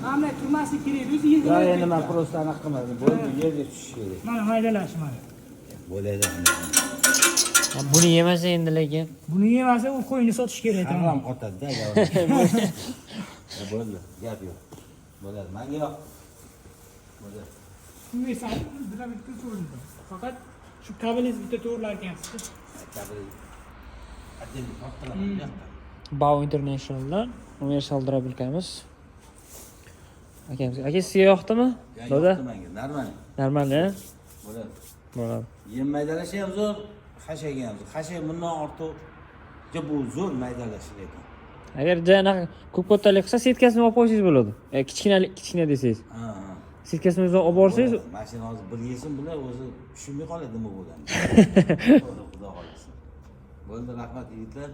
Mana turmaslik kerak. O'zi yengil. Ya endi men просто anaqa qilmadim. Bo'ldi, yerga tushish kerak. Mana maydalash mana. Bo'ladi. Buni yemasa endi lekin. Buni yemasa u qo'yni sotish kerak. Tamam qotadi-da. Bo'ldi, gap yo'q. Bo'ladi. Menga yo'q. Bo'ladi. Shunga esa bitta to'g'rildi. Faqat shu kablingiz bitta to'g'rilar ekansiz. Kabel. Adil qotdilar. Bow International'dan universal drabilkamiz. Akamiz. Aka sizga yoqdimi? Doda? Normal. Normal, a? Bo'ladi. Bo'ladi. Yem maydalashi ham zo'r, hashaga ham zo'r. Hasha bundan ortiq bu zo'r maydalashi lekin. Agar anaqa ko'p ko'talik qilsa, setkasini olib qo'ysangiz bo'ladi. Kichkina desangiz. Ha. Setkasini o'zi olib borsangiz, mashina hozir bir yesin bular o'zi tushunmay qoladi nima bo'lganini. Xudo xolasi. Bo'ldi, rahmat yigitlar.